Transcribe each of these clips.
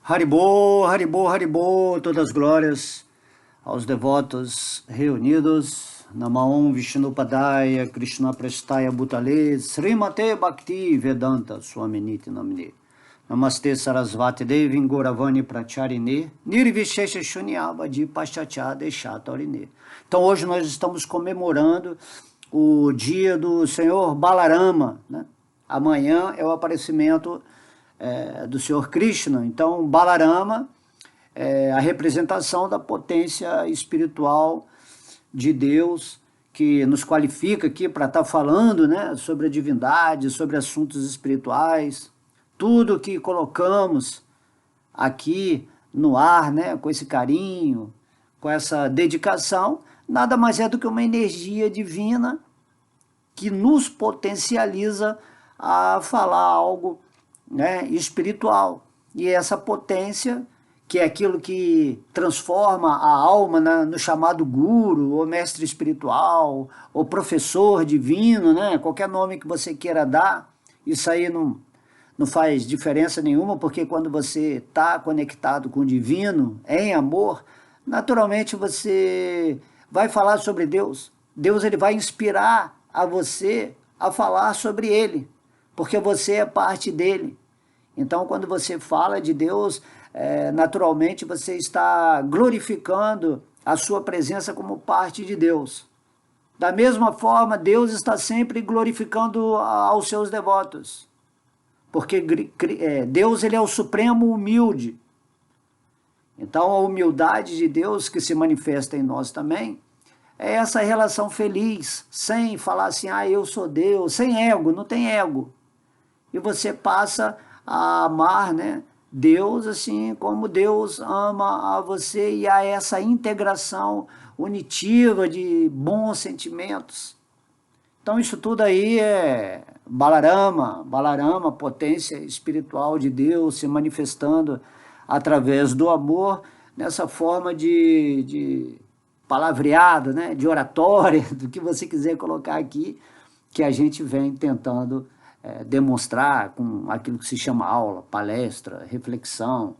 Haribô, Haribô, Haribô, todas as glórias aos devotos reunidos. Namaon Vishnupadaya, Krishna Prestaya Bhutale, Srimate Bhakti Vedanta Swaminiti Namine. Namaste Sarasvati Devi Gauravani Pracharine, Nirvishesha Shunyavadi Pashachade Chatorine. Então hoje nós estamos comemorando o dia do Senhor Balarama, né? Amanhã é o aparecimento do Senhor Krishna. Então, Balarama é a representação da potência espiritual de Deus, que nos qualifica aqui para estar falando, né, sobre a divindade, sobre assuntos espirituais. Tudo que colocamos aqui no ar, né, com esse carinho, com essa dedicação, nada mais é do que uma energia divina que nos potencializa a falar algo, né, espiritual. E essa potência, que é aquilo que transforma a alma no chamado guru, ou mestre espiritual, ou professor divino, né, qualquer nome que você queira dar, isso aí não faz diferença nenhuma, porque quando você está conectado com o divino, em amor, naturalmente você vai falar sobre Deus. Deus ele vai inspirar a você a falar sobre ele, porque você é parte dele. Então, quando você fala de Deus, naturalmente você está glorificando a sua presença como parte de Deus. Da mesma forma, Deus está sempre glorificando aos seus devotos, porque Deus ele é o supremo humilde. Então, a humildade de Deus que se manifesta em nós também é essa relação feliz, sem falar assim, eu sou Deus, sem ego, não tem ego. E você passa a amar, né, Deus assim como Deus ama a você, e há essa integração unitiva de bons sentimentos. Então isso tudo aí é Balarama, potência espiritual de Deus se manifestando através do amor, nessa forma de palavreado, né, de oratória, do que você quiser colocar aqui, que a gente vem tentando demonstrar com aquilo que se chama aula, palestra, reflexão.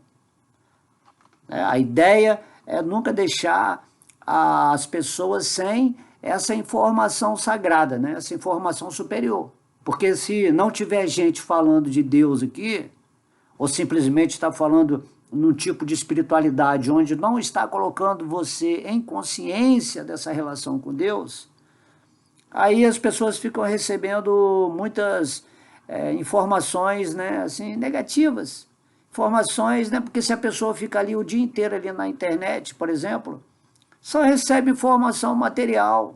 A ideia é nunca deixar as pessoas sem essa informação sagrada, né? Essa informação superior. Porque se não tiver gente falando de Deus aqui, ou simplesmente está falando num tipo de espiritualidade onde não está colocando você em consciência dessa relação com Deus, aí as pessoas ficam recebendo muitas informações, né, assim, negativas. Informações, né, porque se a pessoa fica ali o dia inteiro ali na internet, por exemplo, só recebe informação material,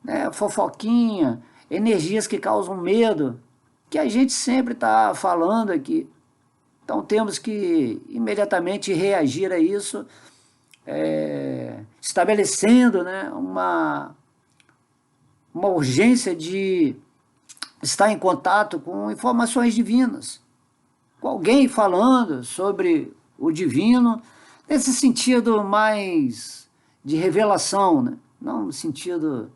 né, fofoquinha, energias que causam medo, que a gente sempre está falando aqui. Então temos que imediatamente reagir a isso, estabelecendo, né, uma urgência de estar em contato com informações divinas, com alguém falando sobre o divino, nesse sentido mais de revelação, né? Não no sentido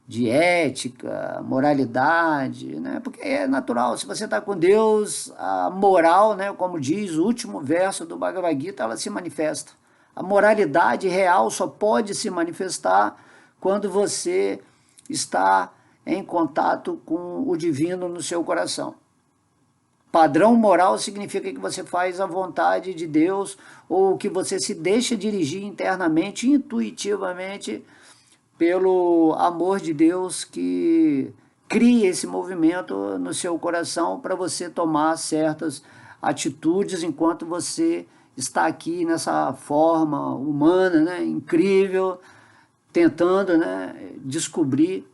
de ética, moralidade, né? Porque é natural, se você está com Deus, a moral, né, como diz o último verso do Bhagavad Gita, ela se manifesta. A moralidade real só pode se manifestar quando você está em contato com o divino no seu coração. Padrão moral significa que você faz a vontade de Deus, ou que você se deixa dirigir internamente, intuitivamente, pelo amor de Deus que cria esse movimento no seu coração para você tomar certas atitudes enquanto você está aqui nessa forma humana, né, incrível, tentando, né, descobrir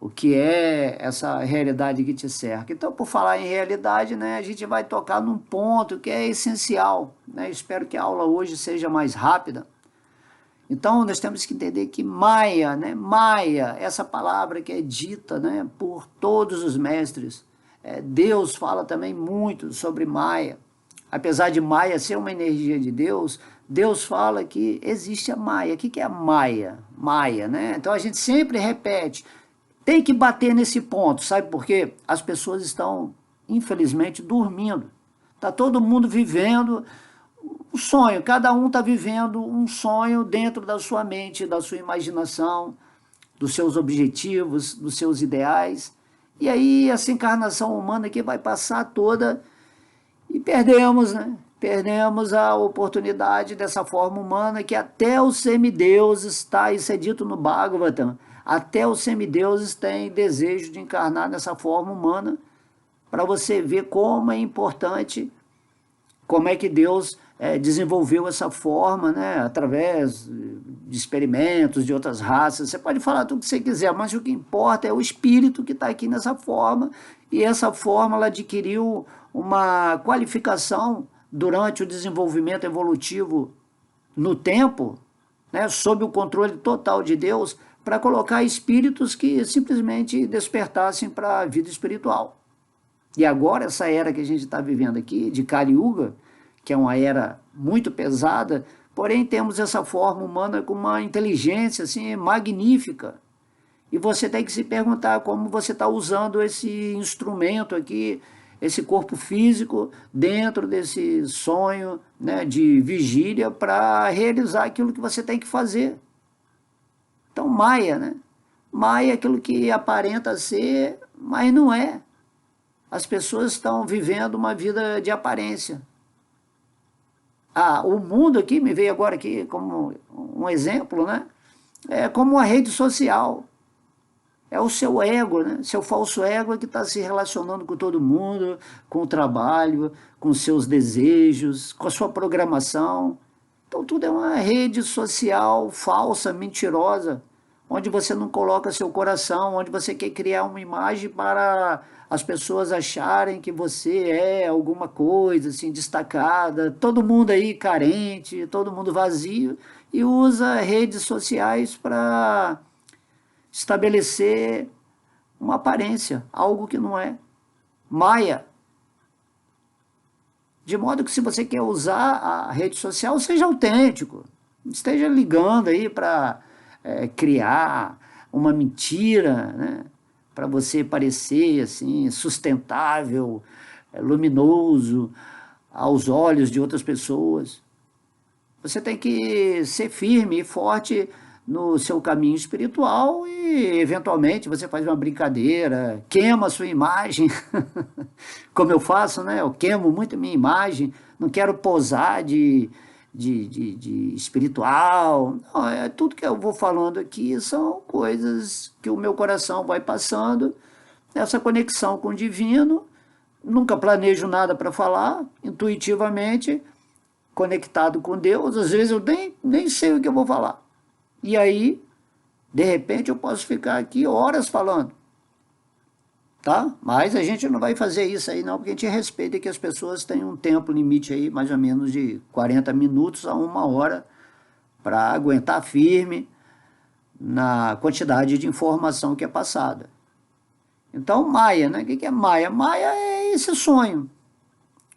o que é essa realidade que te cerca. Então, por falar em realidade, né, a gente vai tocar num ponto que é essencial, né? Espero que a aula hoje seja mais rápida. Então, nós temos que entender que Maya, né, Maya, essa palavra que é dita, né, por todos os mestres, Deus fala também muito sobre Maya. Apesar de Maya ser uma energia de Deus, Deus fala que existe a Maya. O que é a Maya? Maya, né? Então a gente sempre repete, tem que bater nesse ponto, sabe por quê? As pessoas estão, infelizmente, dormindo. Está todo mundo vivendo um sonho, cada um está vivendo um sonho dentro da sua mente, da sua imaginação, dos seus objetivos, dos seus ideais. E aí essa encarnação humana aqui vai passar toda e perdemos, né? Perdemos a oportunidade dessa forma humana que até os semideuses, está, isso é dito no Bhagavatam, até os semideuses têm desejo de encarnar nessa forma humana, para você ver como é importante, como é que Deus desenvolveu essa forma, né, através de experimentos de outras raças. Você pode falar tudo que você quiser, mas o que importa é o espírito que está aqui nessa forma, e essa forma ela adquiriu uma qualificação durante o desenvolvimento evolutivo no tempo, né, sob o controle total de Deus, para colocar espíritos que simplesmente despertassem para a vida espiritual. E agora, essa era que a gente está vivendo aqui, de Kali Yuga, que é uma era muito pesada, porém temos essa forma humana com uma inteligência assim, magnífica. E você tem que se perguntar como você está usando esse instrumento aqui, esse corpo físico, dentro desse sonho, né, de vigília, para realizar aquilo que você tem que fazer. Então, Maia, né? Maia é aquilo que aparenta ser, mas não é. As pessoas estão vivendo uma vida de aparência. O mundo aqui, me veio agora aqui como um exemplo, né? É como uma rede social. É o seu ego, né? Seu falso ego é que está se relacionando com todo mundo, com o trabalho, com seus desejos, com a sua programação. Então tudo é uma rede social falsa, mentirosa, onde você não coloca seu coração, onde você quer criar uma imagem para as pessoas acharem que você é alguma coisa assim destacada, todo mundo aí carente, todo mundo vazio, e usa redes sociais para estabelecer uma aparência, algo que não é. Maia. De modo que se você quer usar a rede social, seja autêntico, esteja ligando aí para criar uma mentira, né? Para você parecer assim, sustentável, luminoso aos olhos de outras pessoas. Você tem que ser firme e forte no seu caminho espiritual e, eventualmente, você faz uma brincadeira, queima a sua imagem, como eu faço, né? Eu queimo muito a minha imagem, não quero posar de espiritual. Não, tudo que eu vou falando aqui são coisas que o meu coração vai passando, essa conexão com o divino, nunca planejo nada para falar, intuitivamente, conectado com Deus, às vezes eu nem sei o que eu vou falar. E aí, de repente, eu posso ficar aqui horas falando, tá? Mas a gente não vai fazer isso aí não, porque a gente respeita que as pessoas têm um tempo limite aí, mais ou menos de 40 minutos a 1 hora, para aguentar firme na quantidade de informação que é passada. Então, Maia, né? O que é Maia? Maia é esse sonho.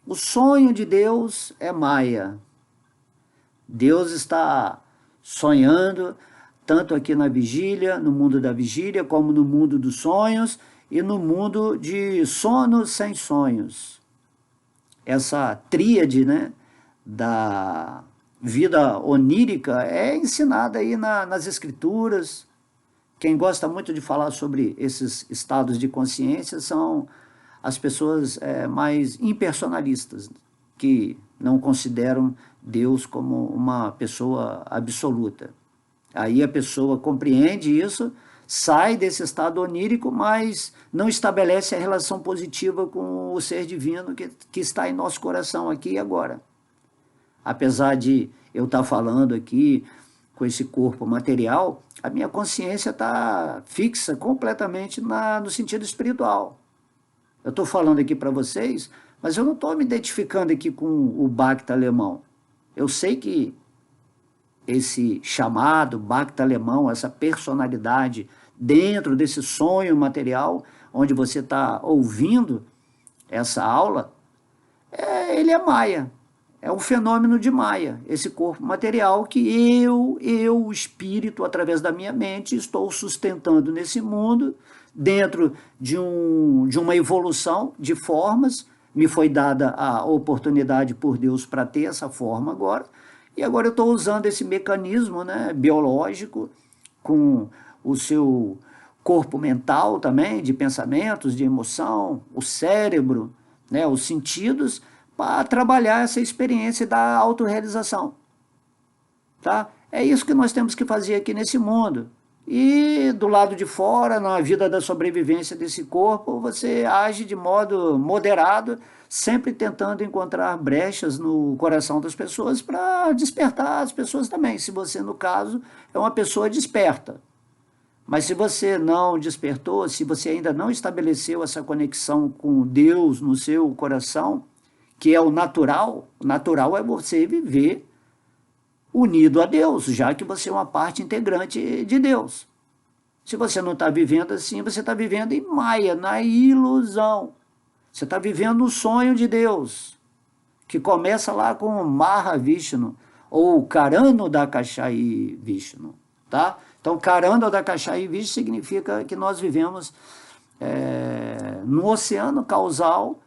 O sonho de Deus é Maia. Deus está sonhando, tanto aqui na vigília, no mundo da vigília, como no mundo dos sonhos e no mundo de sono sem sonhos. Essa tríade, né, da vida onírica é ensinada aí nas escrituras. Quem gosta muito de falar sobre esses estados de consciência são as pessoas mais impersonalistas, que não consideram Deus como uma pessoa absoluta. Aí a pessoa compreende isso, sai desse estado onírico, mas não estabelece a relação positiva com o ser divino que está em nosso coração aqui e agora. Apesar de eu estar falando aqui com esse corpo material, a minha consciência está fixa completamente no sentido espiritual. Eu estou falando aqui para vocês, mas eu não estou me identificando aqui com o Bhakta alemão. Eu sei que esse chamado Bhakta alemão, essa personalidade dentro desse sonho material, onde você está ouvindo essa aula, ele é Maia. É um fenômeno de Maia, esse corpo material que eu, o espírito, através da minha mente, estou sustentando nesse mundo, dentro de uma evolução de formas, me foi dada a oportunidade por Deus para ter essa forma agora, e agora eu estou usando esse mecanismo, né, biológico, com o seu corpo mental também, de pensamentos, de emoção, o cérebro, né, os sentidos, para trabalhar essa experiência da autorrealização. Tá? É isso que nós temos que fazer aqui nesse mundo. E do lado de fora, na vida da sobrevivência desse corpo, você age de modo moderado, sempre tentando encontrar brechas no coração das pessoas para despertar as pessoas também. Se você, no caso, é uma pessoa desperta. Mas se você não despertou, se você ainda não estabeleceu essa conexão com Deus no seu coração, que é o natural é você viver unido a Deus, já que você é uma parte integrante de Deus. Se você não está vivendo assim, você está vivendo em Maya, na ilusão. Você está vivendo o sonho de Deus, que começa lá com Maha Vishnu, ou Karano Dakashai Vishnu. Tá? Então, Karano Dakashai Vishnu significa que nós vivemos no oceano causal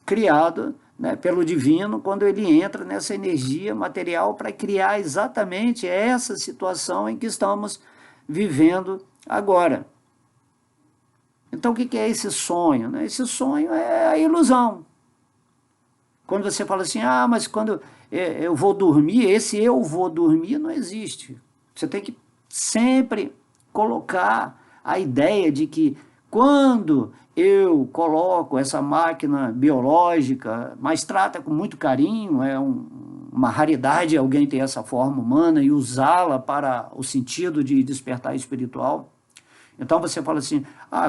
criado, né, pelo divino, quando ele entra nessa energia material para criar exatamente essa situação em que estamos vivendo agora. Então, o que é esse sonho? Esse sonho é a ilusão. Quando você fala assim, mas quando eu vou dormir, esse eu vou dormir não existe. Você tem que sempre colocar a ideia de que quando eu coloco essa máquina biológica, mas trata com muito carinho, é uma raridade alguém ter essa forma humana e usá-la para o sentido de despertar espiritual. Então você fala assim,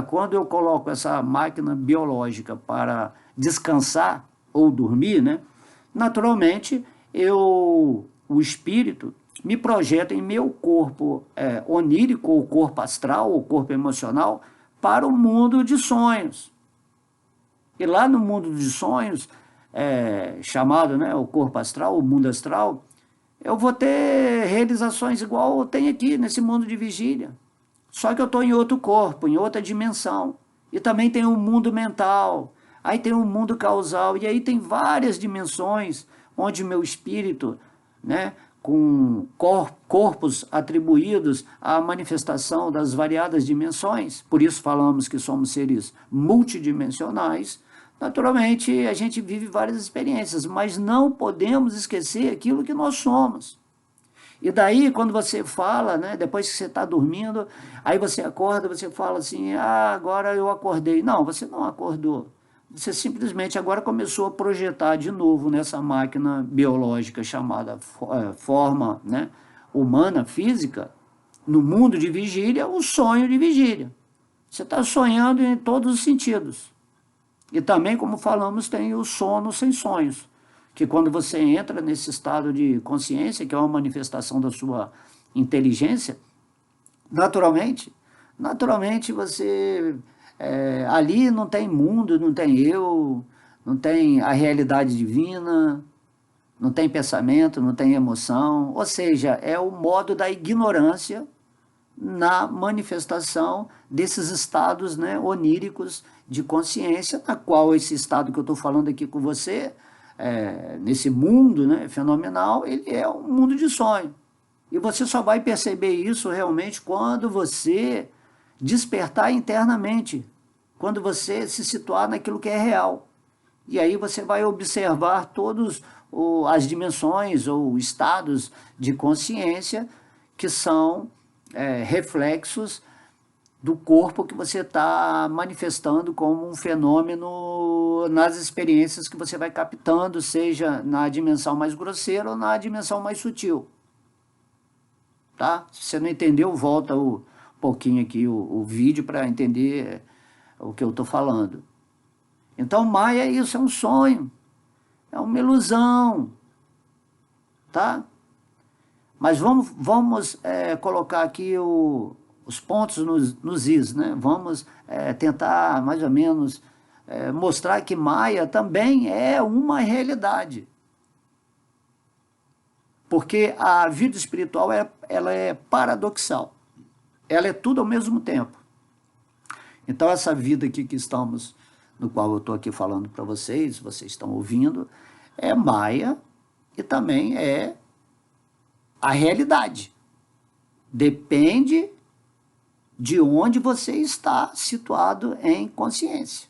quando eu coloco essa máquina biológica para descansar ou dormir, né, naturalmente o espírito me projeta em meu corpo onírico, ou corpo astral, ou corpo emocional, para o mundo de sonhos. E lá no mundo de sonhos, chamado, né, o corpo astral, o mundo astral, eu vou ter realizações igual eu tenho aqui nesse mundo de vigília. Só que eu estou em outro corpo, em outra dimensão. E também tem o mundo mental, aí tem o mundo causal, e aí tem várias dimensões onde meu espírito, né, com corpos atribuídos à manifestação das variadas dimensões, por isso falamos que somos seres multidimensionais. Naturalmente, a gente vive várias experiências, mas não podemos esquecer aquilo que nós somos. E daí, quando você fala, né, depois que você está dormindo, aí você acorda, você fala assim, agora eu acordei. Não, você não acordou. Você simplesmente agora começou a projetar de novo nessa máquina biológica chamada forma, né, humana, física, no mundo de vigília, o sonho de vigília. Você está sonhando em todos os sentidos. E também, como falamos, tem o sono sem sonhos, que quando você entra nesse estado de consciência, que é uma manifestação da sua inteligência, naturalmente você... ali não tem mundo, não tem eu, não tem a realidade divina, não tem pensamento, não tem emoção, ou seja, é o modo da ignorância na manifestação desses estados, né, oníricos de consciência, na qual esse estado que eu estou falando aqui com você, nesse mundo, né, fenomenal, ele é um mundo de sonho. E você só vai perceber isso realmente quando você despertar internamente, quando você se situar naquilo que é real. E aí você vai observar todas as dimensões ou estados de consciência que são reflexos do corpo que você está manifestando como um fenômeno nas experiências que você vai captando, seja na dimensão mais grosseira ou na dimensão mais sutil. Tá? Se você não entendeu, volta um pouquinho aqui o vídeo para entender o que eu estou falando. Então, Maya é isso, é um sonho, é uma ilusão, tá? Mas vamos colocar aqui os pontos nos is, né? Vamos tentar, mais ou menos, mostrar que Maya também é uma realidade. Porque a vida espiritual ela é paradoxal. Ela é tudo ao mesmo tempo. Então, essa vida aqui que estamos no qual eu estou aqui falando para vocês, vocês estão ouvindo, é Maya e também é a realidade. Depende de onde você está situado em consciência.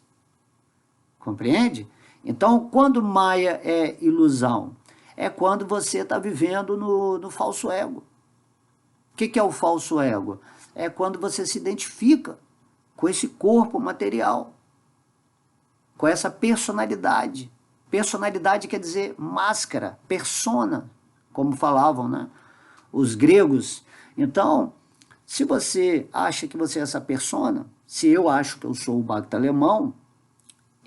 Compreende? Então, quando Maya é ilusão? É quando você está vivendo no falso ego. O que é o falso ego? É quando você se identifica com esse corpo material, com essa personalidade. Personalidade quer dizer máscara, persona, como falavam, né, os gregos. Então, se você acha que você é essa persona, se eu acho que eu sou o Bhakta alemão,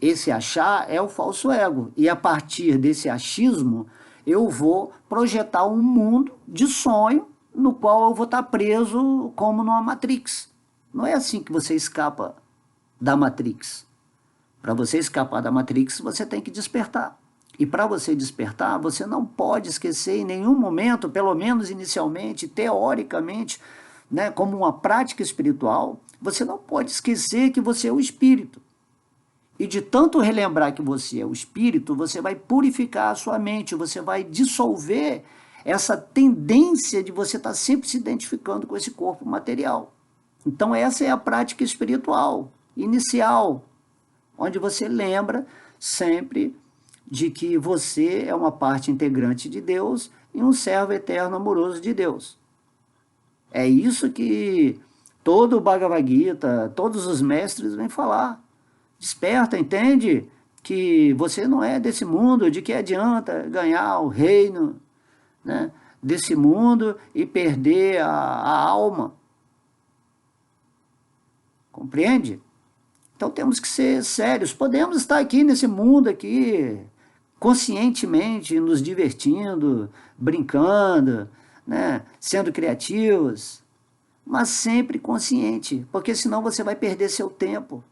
esse achar é o falso ego. E a partir desse achismo, eu vou projetar um mundo de sonho no qual eu vou estar preso como numa Matrix. Não é assim que você escapa da Matrix. Para você escapar da Matrix, você tem que despertar. E para você despertar, você não pode esquecer em nenhum momento, pelo menos inicialmente, teoricamente, né, como uma prática espiritual, você não pode esquecer que você é o espírito. E de tanto relembrar que você é o espírito, você vai purificar a sua mente, você vai dissolver essa tendência de você estar sempre se identificando com esse corpo material. Então essa é a prática espiritual inicial, onde você lembra sempre de que você é uma parte integrante de Deus e um servo eterno amoroso de Deus. É isso que todo o Bhagavad Gita, todos os mestres vêm falar. Desperta, entende que você não é desse mundo, de que adianta ganhar o reino, né, desse mundo e perder a alma. Compreende? Então temos que ser sérios. Podemos estar aqui nesse mundo aqui, conscientemente, nos divertindo, brincando, né, sendo criativos, mas sempre consciente, porque senão você vai perder seu tempo.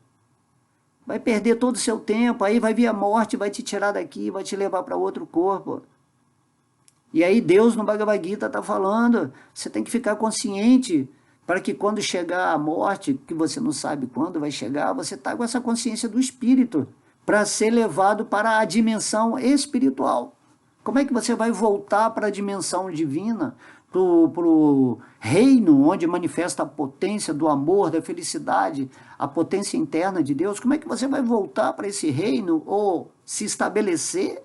Vai perder todo o seu tempo, aí vai vir a morte, vai te tirar daqui, vai te levar para outro corpo. E aí Deus no Bhagavad Gita está falando, você tem que ficar consciente, para que quando chegar a morte, que você não sabe quando vai chegar, você está com essa consciência do espírito, para ser levado para a dimensão espiritual. Como é que você vai voltar para a dimensão divina, para o reino onde manifesta a potência do amor, da felicidade, a potência interna de Deus? Como é que você vai voltar para esse reino ou se estabelecer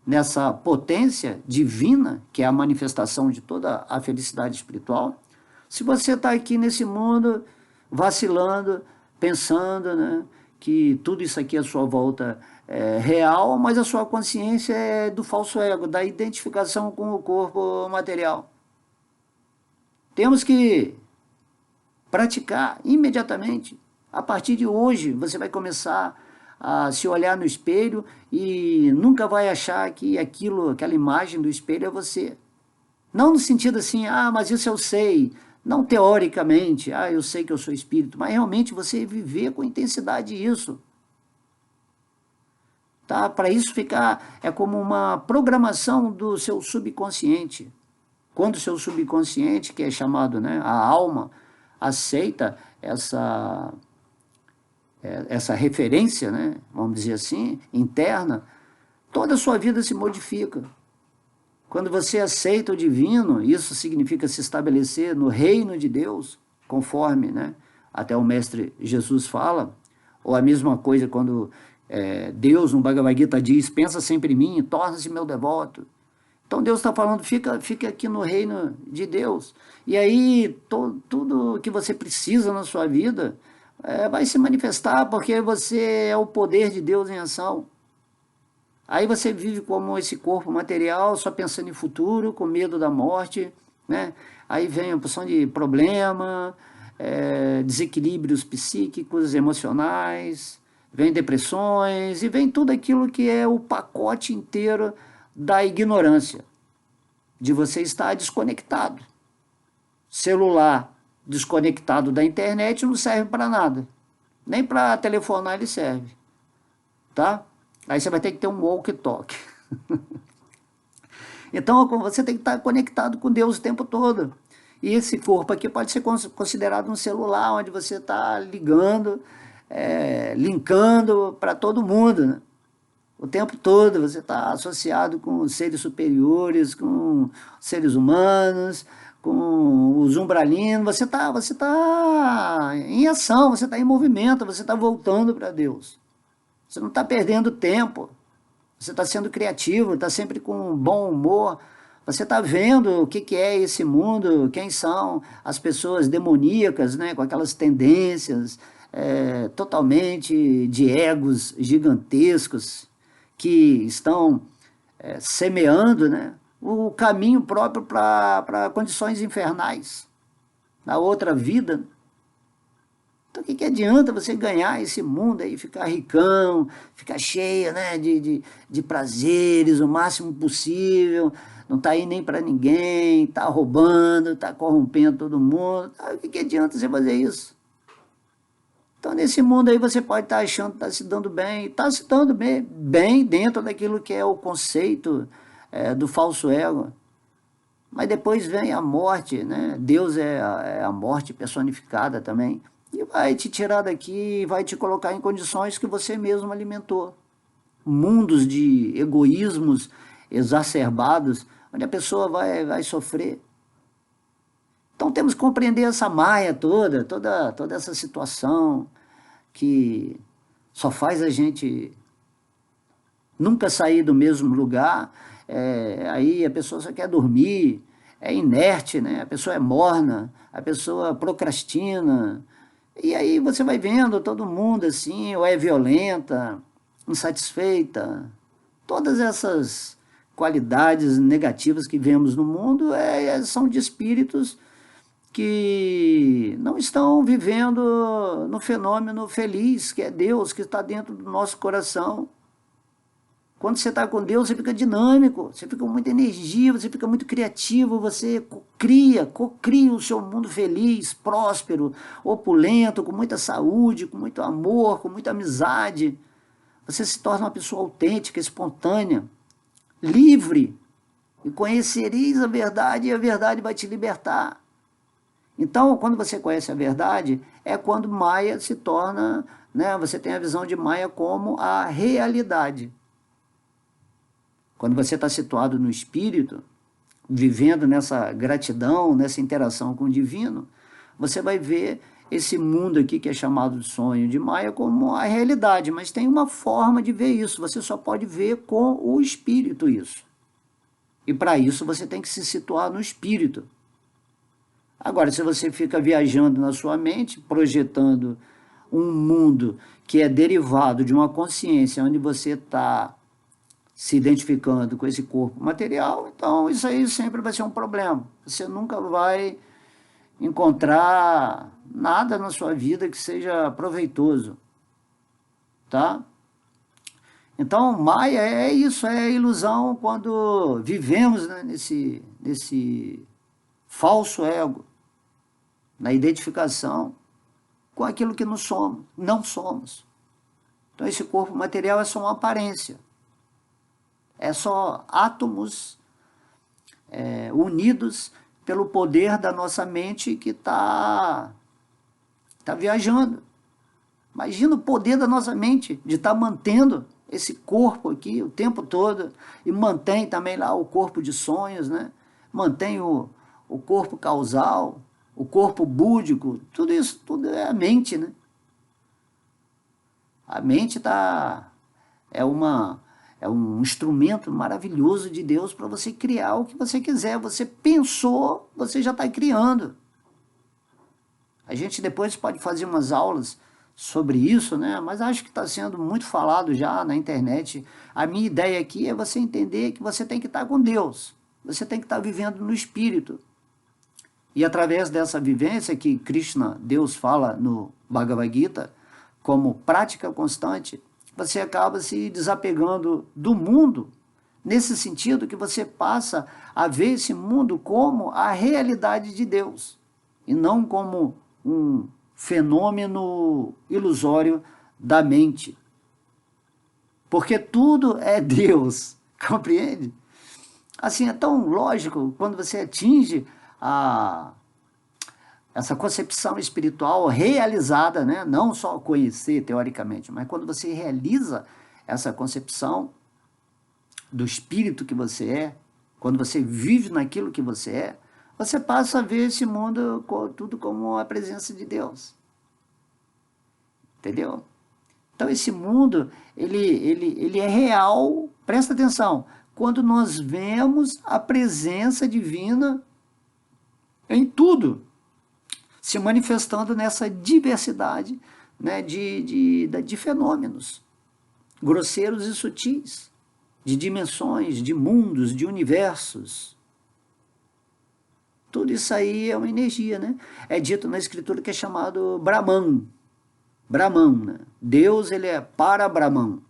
nessa potência divina, que é a manifestação de toda a felicidade espiritual, se você está aqui nesse mundo vacilando, pensando, né, que tudo isso aqui à sua volta é real, mas a sua consciência é do falso ego, da identificação com o corpo material. Temos que praticar imediatamente. A partir de hoje, você vai começar a se olhar no espelho e nunca vai achar que aquela imagem do espelho é você. Não no sentido assim, mas isso eu sei. Não teoricamente, eu sei que eu sou espírito, mas realmente você viver com intensidade isso. Tá? Para isso ficar, é como uma programação do seu subconsciente. Quando o seu subconsciente, que é chamado, né, a alma, aceita essa referência, né, vamos dizer assim, interna, toda a sua vida se modifica. Quando você aceita o divino, isso significa se estabelecer no reino de Deus, conforme, né, até o Mestre Jesus fala, ou a mesma coisa quando Deus no Bhagavad Gita diz, pensa sempre em mim, torna-se meu devoto. Então Deus está falando, fica aqui no reino de Deus. E aí tudo que você precisa na sua vida vai se manifestar, porque você é o poder de Deus em ação. Aí você vive como esse corpo material, só pensando em futuro, com medo da morte, né? Aí vem a porção de problema, desequilíbrios psíquicos, emocionais, vem depressões, e vem tudo aquilo que é o pacote inteiro da ignorância, de você estar desconectado. Celular desconectado da internet não serve para nada, nem para telefonar ele serve, tá? Aí você vai ter que ter um walkie-talkie. Então você tem que estar conectado com Deus o tempo todo. E esse corpo aqui pode ser considerado um celular, onde você está ligando linkando para todo mundo, né? O tempo todo você está associado com seres superiores, com seres humanos, com os umbralinos, você tá em ação, você está em movimento, você está voltando para Deus. Você não está perdendo tempo, você está sendo criativo, está sempre com bom humor, você está vendo o que é esse mundo, quem são as pessoas demoníacas, né, com aquelas tendências totalmente de egos gigantescos, que estão semeando, né, o caminho próprio para condições infernais, na outra vida. Então, o que adianta você ganhar esse mundo aí, ficar ricão, ficar cheio, né, de prazeres o máximo possível, não tá aí nem para ninguém, tá roubando, tá corrompendo todo mundo. O que adianta você fazer isso? Então, nesse mundo aí, você pode estar achando que está se dando bem, está se dando bem dentro daquilo que é o conceito do falso ego. Mas depois vem a morte, né? Deus é a morte personificada também. E vai te tirar daqui, vai te colocar em condições que você mesmo alimentou. Mundos de egoísmos exacerbados, onde a pessoa vai sofrer. Então temos que compreender essa maia toda essa situação que só faz a gente nunca sair do mesmo lugar. Aí a pessoa só quer dormir, é inerte, né? A pessoa é morna, a pessoa procrastina. E aí você vai vendo todo mundo assim, ou é violenta, insatisfeita. Todas essas qualidades negativas que vemos no mundo são de espíritos que não estão vivendo no fenômeno feliz, que é Deus, que está dentro do nosso coração. Quando você está com Deus, você fica dinâmico, você fica com muita energia, você fica muito criativo, você cocria o seu mundo feliz, próspero, opulento, com muita saúde, com muito amor, com muita amizade. Você se torna uma pessoa autêntica, espontânea, livre, e conhecereis a verdade, e a verdade vai te libertar. Então, quando você conhece a verdade, é quando Maya se torna, né, você tem a visão de Maya como a realidade. Quando você está situado no espírito, vivendo nessa gratidão, nessa interação com o divino, você vai ver esse mundo aqui que é chamado de sonho de Maya como a realidade, mas tem uma forma de ver isso, você só pode ver com o espírito isso. E para isso você tem que se situar no espírito. Agora, se você fica viajando na sua mente, projetando um mundo que é derivado de uma consciência onde você está se identificando com esse corpo material, então isso aí sempre vai ser um problema. Você nunca vai encontrar nada na sua vida que seja proveitoso, tá? Então, Maya é isso, é ilusão quando vivemos, né, nesse falso ego, na identificação com aquilo que não somos. Então, esse corpo material é só uma aparência. É só átomos unidos pelo poder da nossa mente que tá viajando. Imagina o poder da nossa mente de estar mantendo esse corpo aqui o tempo todo, e mantém também lá o corpo de sonhos, né? Mantém o corpo causal, o corpo búdico, tudo isso, tudo é a mente, né? A mente é um instrumento maravilhoso de Deus para você criar o que você quiser. Você pensou, você já está criando. A gente depois pode fazer umas aulas sobre isso, né? Mas acho que está sendo muito falado já na internet. A minha ideia aqui é você entender que você tem que estar com Deus. Você tem que estar vivendo no Espírito. E através dessa vivência que Krishna, Deus, fala no Bhagavad Gita, como prática constante, você acaba se desapegando do mundo, nesse sentido que você passa a ver esse mundo como a realidade de Deus, e não como um fenômeno ilusório da mente. Porque tudo é Deus, compreende? Assim, é tão lógico quando você atinge essa concepção espiritual realizada, né? Não só conhecer teoricamente, mas quando você realiza essa concepção do espírito que você é, quando você vive naquilo que você é, você passa a ver esse mundo tudo como a presença de Deus. Entendeu? Então esse mundo, ele é real, presta atenção, quando nós vemos a presença divina em tudo, se manifestando nessa diversidade, né, de fenômenos grosseiros e sutis, de dimensões, de mundos, de universos. Tudo isso aí é uma energia, né? É dito na escritura que é chamado Brahman. Brahman, né? Deus, ele é para Brahman.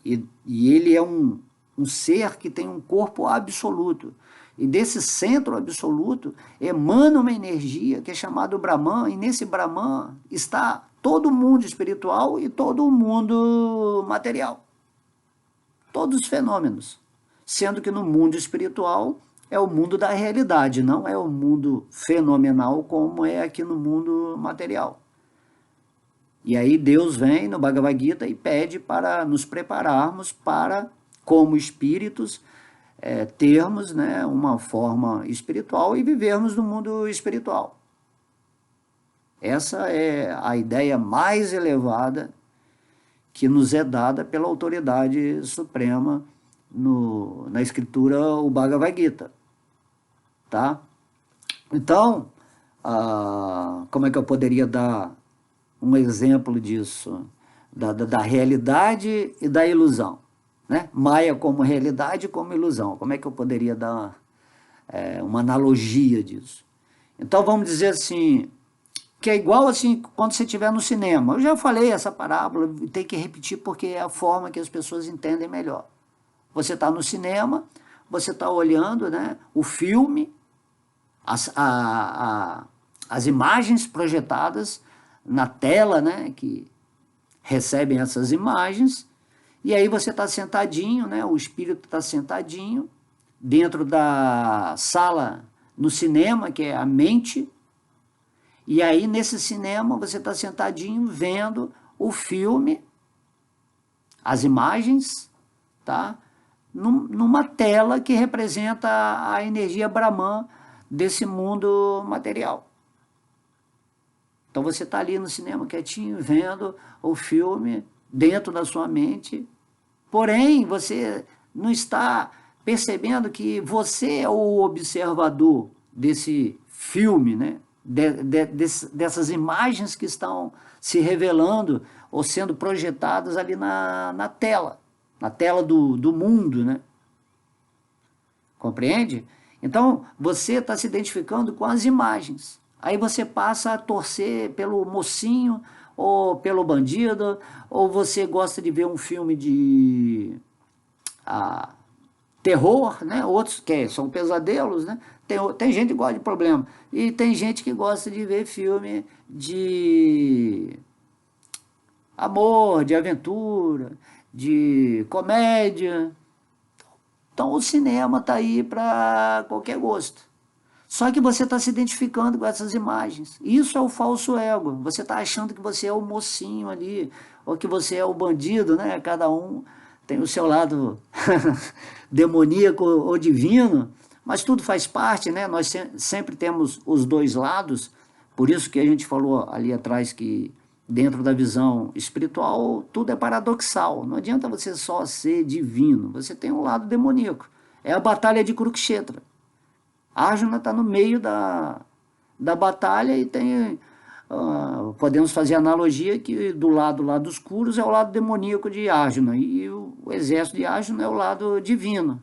E ele é um ser que tem um corpo absoluto. E desse centro absoluto emana uma energia que é chamada Brahman, e nesse Brahman está todo o mundo espiritual e todo o mundo material. Todos os fenômenos. Sendo que no mundo espiritual é o mundo da realidade, não é o mundo fenomenal como é aqui no mundo material. E aí Deus vem no Bhagavad Gita e pede para nos prepararmos para, como espíritos, termos, né, uma forma espiritual e vivermos no mundo espiritual. Essa é a ideia mais elevada que nos é dada pela autoridade suprema na escritura, o Bhagavad Gita. Tá? Então, como é que eu poderia dar um exemplo disso? Da realidade e da ilusão. Né? Maya como realidade e como ilusão. Como é que eu poderia dar uma analogia disso? Então vamos dizer assim, que é igual assim quando você estiver no cinema. Eu já falei essa parábola, tem que repetir porque é a forma que as pessoas entendem melhor. Você está no cinema, você está olhando, né, o filme, as imagens projetadas na tela, né, que recebem essas imagens. E aí você está sentadinho, né? O espírito está sentadinho dentro da sala, no cinema, que é a mente. E aí nesse cinema você está sentadinho vendo o filme, as imagens, tá? Numa tela que representa a energia Brahman desse mundo material. Então você está ali no cinema quietinho, vendo o filme dentro da sua mente, porém você não está percebendo que você é o observador desse filme, né? Dessas imagens que estão se revelando ou sendo projetadas ali na tela do mundo, né? Compreende? Então você está se identificando com as imagens. Aí você passa a torcer pelo mocinho ou pelo bandido, ou você gosta de ver um filme de terror, né? Outros que são pesadelos, né? Tem gente que gosta de problema. E tem gente que gosta de ver filme de amor, de aventura, de comédia. Então o cinema está aí para qualquer gosto. Só que você está se identificando com essas imagens. Isso é o falso ego. Você está achando que você é o mocinho ali, ou que você é o bandido, né? Cada um tem o seu lado demoníaco ou divino, mas tudo faz parte, né? Nós sempre temos os dois lados. Por isso que a gente falou ali atrás que dentro da visão espiritual tudo é paradoxal. Não adianta você só ser divino. Você tem um lado demoníaco. É a batalha de Kurukshetra. Arjuna está no meio da batalha e tem, podemos fazer analogia que do lado lá dos Kurus é o lado demoníaco de Arjuna e o exército de Arjuna é o lado divino.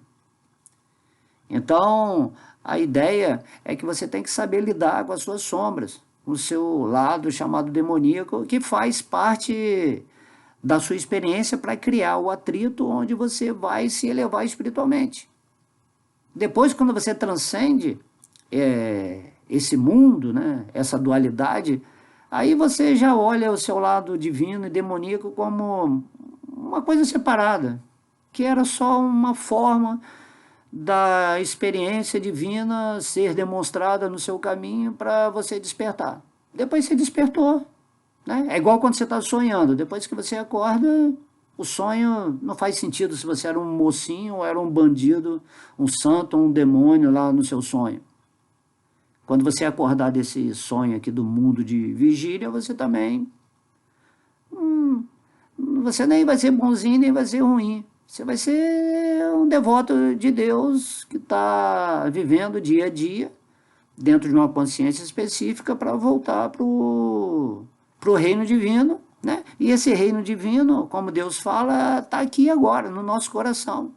Então, a ideia é que você tem que saber lidar com as suas sombras, com o seu lado chamado demoníaco, que faz parte da sua experiência para criar o atrito onde você vai se elevar espiritualmente. Depois, quando você transcende esse mundo, né, essa dualidade, aí você já olha o seu lado divino e demoníaco como uma coisa separada, que era só uma forma da experiência divina ser demonstrada no seu caminho para você despertar. Depois você despertou, né? É igual quando você está sonhando. Depois que você acorda, o sonho não faz sentido se você era um mocinho ou era um bandido, um santo ou um demônio lá no seu sonho. Quando você acordar desse sonho aqui do mundo de vigília, você também... você nem vai ser bonzinho, nem vai ser ruim. Você vai ser um devoto de Deus que está vivendo dia a dia, dentro de uma consciência específica, para voltar para o reino divino, né? E esse reino divino, como Deus fala, está aqui agora, no nosso coração.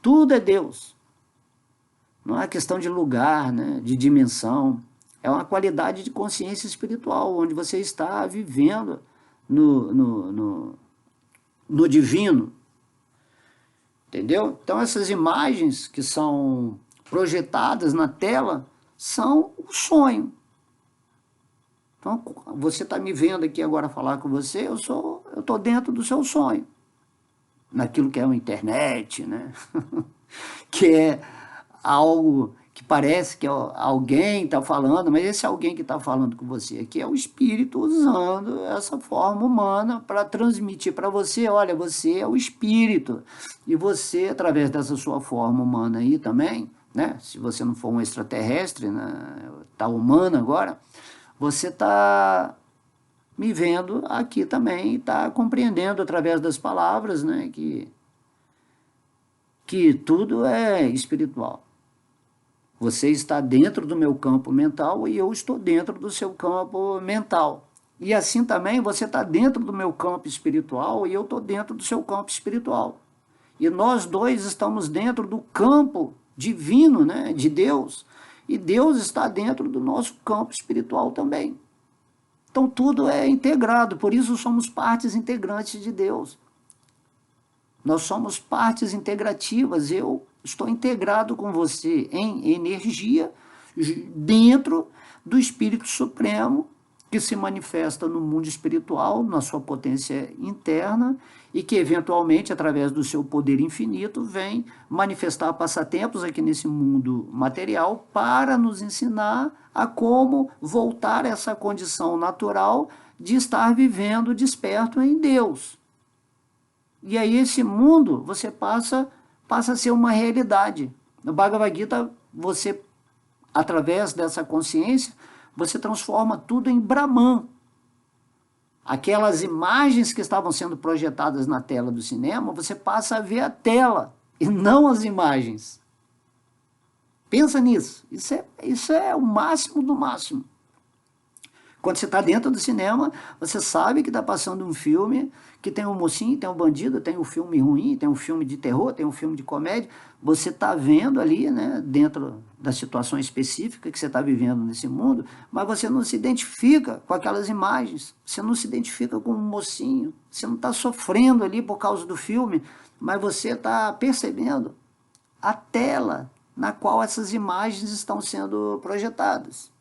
Tudo é Deus. Não é questão de lugar, né? De dimensão. É uma qualidade de consciência espiritual, onde você está vivendo no divino. Entendeu? Então essas imagens que são projetadas na tela são o sonho. Então você está me vendo aqui agora falar com você, eu estou dentro do seu sonho. Naquilo que é a internet, né? Que é algo que parece que alguém está falando, mas esse alguém que está falando com você aqui é o espírito usando essa forma humana para transmitir para você, olha, você é o espírito, e você, através dessa sua forma humana aí também, né, se você não for um extraterrestre, né, tá humano agora, você está me vendo aqui também, está compreendendo através das palavras, né, que tudo é espiritual. Você está dentro do meu campo mental e eu estou dentro do seu campo mental. E assim também você está dentro do meu campo espiritual e eu estou dentro do seu campo espiritual. E nós dois estamos dentro do campo divino, né, de Deus. E Deus está dentro do nosso campo espiritual também. Então tudo é integrado, por isso somos partes integrantes de Deus. Nós somos partes integrativas, eu estou integrado com você em energia dentro do Espírito Supremo que se manifesta no mundo espiritual, na sua potência interna e que eventualmente, através do seu poder infinito, vem manifestar passatempos aqui nesse mundo material para nos ensinar a como voltar a essa condição natural de estar vivendo desperto em Deus. E aí esse mundo, você passa a ser uma realidade. No Bhagavad Gita, você, através dessa consciência, você transforma tudo em Brahman. Aquelas imagens que estavam sendo projetadas na tela do cinema, você passa a ver a tela e não as imagens. Pensa nisso. Isso é o máximo do máximo. Quando você está dentro do cinema, você sabe que está passando um filme que tem um mocinho, tem um bandido, tem um filme ruim, tem um filme de terror, tem um filme de comédia. Você está vendo ali, né, dentro da situação específica que você está vivendo nesse mundo, mas você não se identifica com aquelas imagens, você não se identifica com um mocinho, você não está sofrendo ali por causa do filme, mas você está percebendo a tela na qual essas imagens estão sendo projetadas.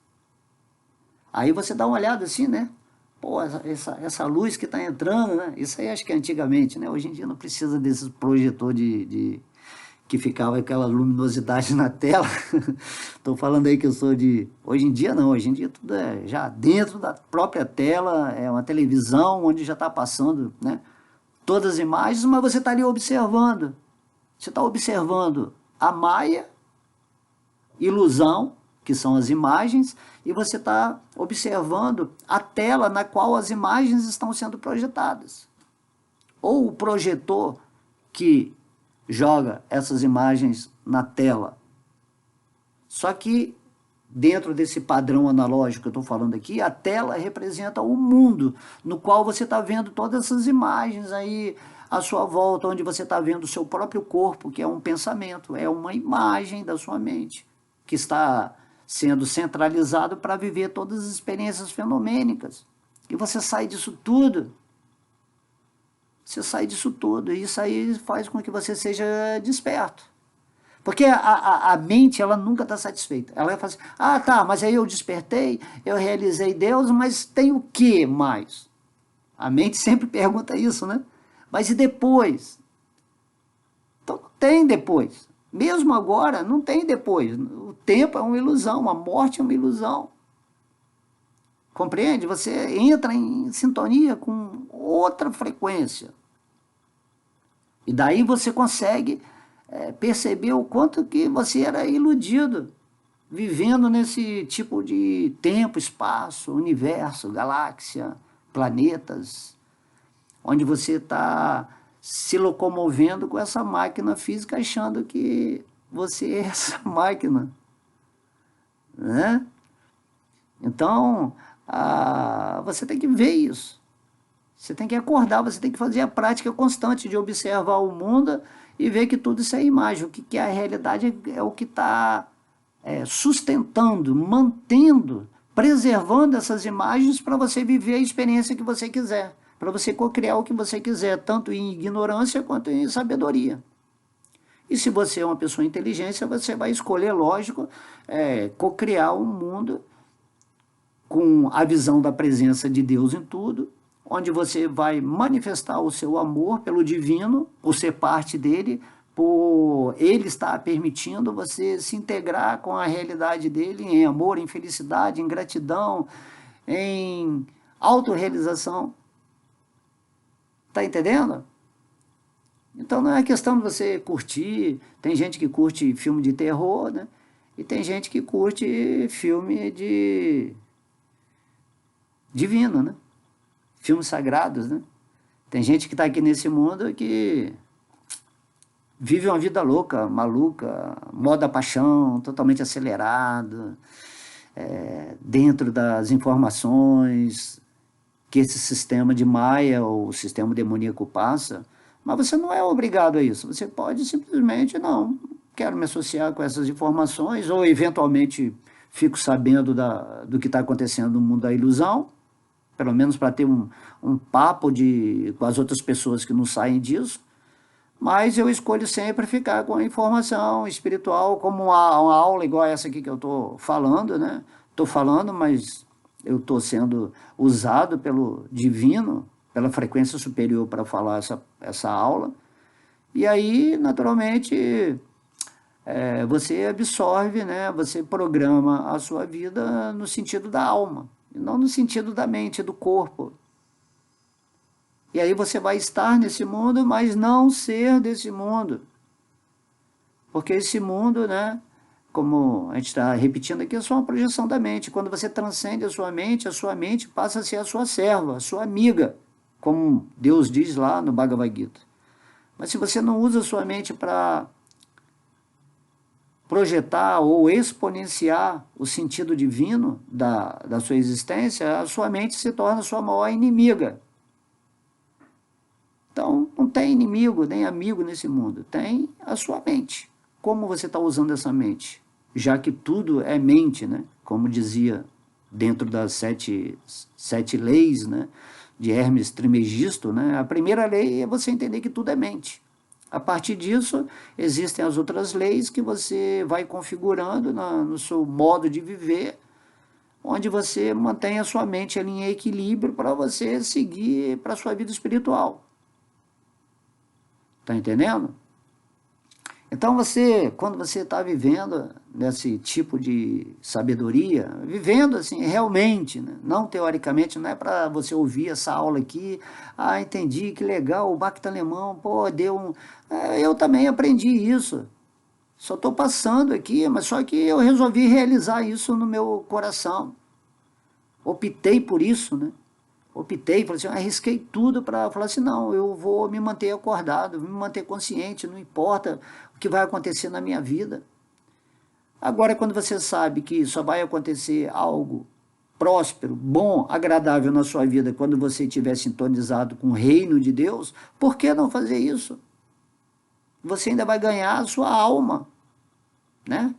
Aí você dá uma olhada assim, né? Pô, essa luz que está entrando, né? Isso aí acho que é antigamente, né? Hoje em dia não precisa desses projetor que ficava aquela luminosidade na tela. Estou falando aí que eu sou de... Hoje em dia não, hoje em dia tudo é já dentro da própria tela, é uma televisão onde já está passando, né, todas as imagens, mas você está ali observando. Você está observando a Maya, ilusão, que são as imagens, e você está observando a tela na qual as imagens estão sendo projetadas. Ou o projetor que joga essas imagens na tela. Só que, dentro desse padrão analógico que eu estou falando aqui, a tela representa o mundo, no qual você está vendo todas essas imagens aí à sua volta, onde você está vendo o seu próprio corpo, que é um pensamento, é uma imagem da sua mente, que está sendo centralizado para viver todas as experiências fenomênicas. E você sai disso tudo. Você sai disso tudo. E isso aí faz com que você seja desperto. Porque a mente, ela nunca está satisfeita. Ela vai falar assim, ah, tá, mas aí eu despertei, eu realizei Deus, mas tem o que mais? A mente sempre pergunta isso, né? Mas e depois? Então não tem depois. Mesmo agora, não tem depois. O tempo é uma ilusão, a morte é uma ilusão. Compreende? Você entra em sintonia com outra frequência. E daí você consegue perceber o quanto que você era iludido, vivendo nesse tipo de tempo, espaço, universo, galáxia, planetas, onde você está se locomovendo com essa máquina física, achando que você é essa máquina, né? Então, você tem que ver isso. Você tem que acordar, você tem que fazer a prática constante de observar o mundo e ver que tudo isso é imagem. O que é a realidade é o que está sustentando, mantendo, preservando essas imagens para você viver a experiência que você quiser, para você cocriar o que você quiser, tanto em ignorância quanto em sabedoria. E se você é uma pessoa inteligente, você vai escolher, lógico, cocriar um mundo com a visão da presença de Deus em tudo, onde você vai manifestar o seu amor pelo divino, por ser parte dele, por ele estar permitindo você se integrar com a realidade dele em amor, em felicidade, em gratidão, em autorrealização. Tá entendendo? Então não é questão de você curtir, tem gente que curte filme de terror, né? E tem gente que curte filme de divino, né? Filmes sagrados, né? Tem gente que está aqui nesse mundo que vive uma vida louca, maluca, moda paixão, totalmente acelerado, dentro das informações que esse sistema de Maia, ou o sistema demoníaco passa, mas você não é obrigado a isso. Você pode simplesmente, não, quero me associar com essas informações, ou eventualmente fico sabendo do que está acontecendo no mundo da ilusão, pelo menos para ter um papo com as outras pessoas que não saem disso, mas eu escolho sempre ficar com a informação espiritual, como uma aula igual essa aqui que eu estou falando, né? Estou falando, mas eu estou sendo usado pelo divino, pela frequência superior para falar essa aula, e aí, naturalmente, você absorve, né? Você programa a sua vida no sentido da alma, e não no sentido da mente, do corpo. E aí você vai estar nesse mundo, mas não ser desse mundo. Porque esse mundo, né, como a gente está repetindo aqui, é só uma projeção da mente. Quando você transcende a sua mente passa a ser a sua serva, a sua amiga, como Deus diz lá no Bhagavad Gita. Mas se você não usa a sua mente para projetar ou exponenciar o sentido divino da sua existência, a sua mente se torna a sua maior inimiga. Então, não tem inimigo nem amigo nesse mundo, tem a sua mente. Como você está usando essa mente? Já que tudo é mente, né? Como dizia dentro das sete leis, né? De Hermes Trismegisto, né? A primeira lei é você entender que tudo é mente. A partir disso, existem as outras leis que você vai configurando no seu modo de viver, onde você mantém a sua mente ali em equilíbrio para você seguir para a sua vida espiritual. Tá entendendo? Então quando você está vivendo nesse tipo de sabedoria, vivendo assim, realmente, né? Não teoricamente, não é para você ouvir essa aula aqui, entendi, que legal, o Bacta Alemão, pô, deu um... eu também aprendi isso, só estou passando aqui, mas só que eu resolvi realizar isso no meu coração, optei por isso, né? Optei, falei assim, arrisquei tudo para falar assim, não, eu vou me manter acordado, me manter consciente, não importa o que vai acontecer na minha vida. Agora, quando você sabe que só vai acontecer algo próspero, bom, agradável na sua vida, quando você estiver sintonizado com o reino de Deus, por que não fazer isso? Você ainda vai ganhar a sua alma, né?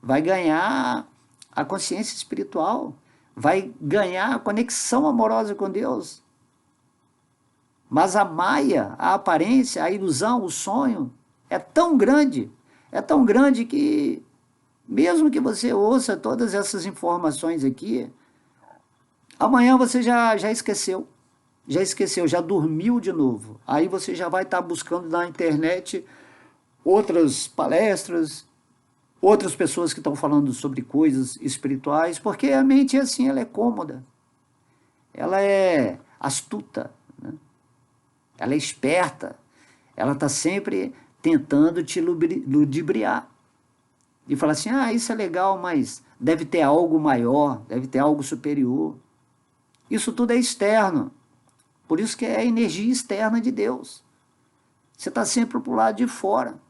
Vai ganhar a consciência espiritual, vai ganhar a conexão amorosa com Deus. Mas a maia, a aparência, a ilusão, o sonho é tão grande que mesmo que você ouça todas essas informações aqui, amanhã você já esqueceu, já dormiu de novo. Aí você já vai estar buscando na internet outras palestras, outras pessoas que estão falando sobre coisas espirituais, porque a mente é assim, ela é cômoda, ela é astuta, né? Ela é esperta, ela está sempre tentando te ludibriar. E falar assim, ah, isso é legal, mas deve ter algo maior, deve ter algo superior. Isso tudo é externo, por isso que é a energia externa de Deus. Você está sempre para o lado de fora.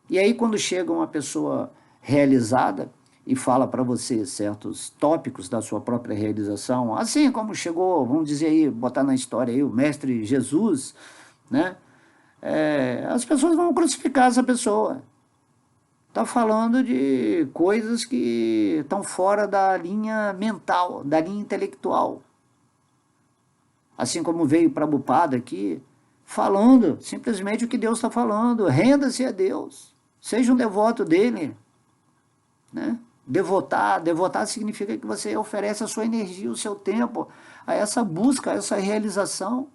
E aí quando chega uma pessoa realizada e fala para você certos tópicos da sua própria realização, assim como chegou, vamos dizer aí, botar na história aí, o mestre Jesus, né? As pessoas vão crucificar essa pessoa. Está falando de coisas que estão fora da linha mental, da linha intelectual. Assim como veio Prabhupada aqui, falando simplesmente o que Deus está falando. Renda-se a Deus. Seja um devoto dele. Né? Devotar significa que você oferece a sua energia, o seu tempo, a essa busca, a essa realização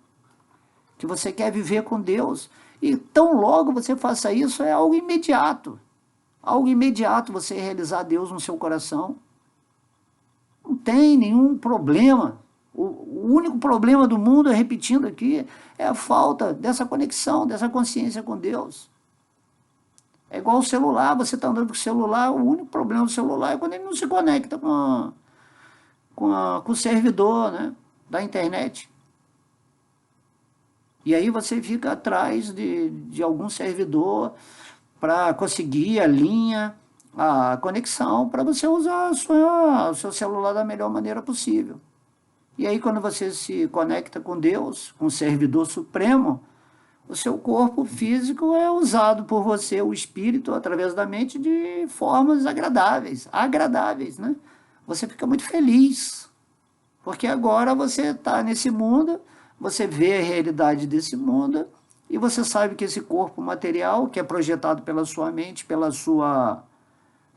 que você quer viver com Deus. E tão logo você faça isso, é algo imediato. Algo imediato você realizar Deus no seu coração. Não tem nenhum problema. O único problema do mundo, repetindo aqui, é a falta dessa conexão, dessa consciência com Deus. É igual o celular, você está andando com o celular, o único problema do celular é quando ele não se conecta com o servidor, né, da internet. E aí você fica atrás de algum servidor para conseguir a linha, a conexão, para você usar o seu celular da melhor maneira possível. E aí quando você se conecta com Deus, com o servidor supremo, o seu corpo físico é usado por você, o espírito, através da mente, de formas agradáveis, né? Você fica muito feliz, porque agora você está nesse mundo, você vê a realidade desse mundo, e você sabe que esse corpo material, que é projetado pela sua mente, pela sua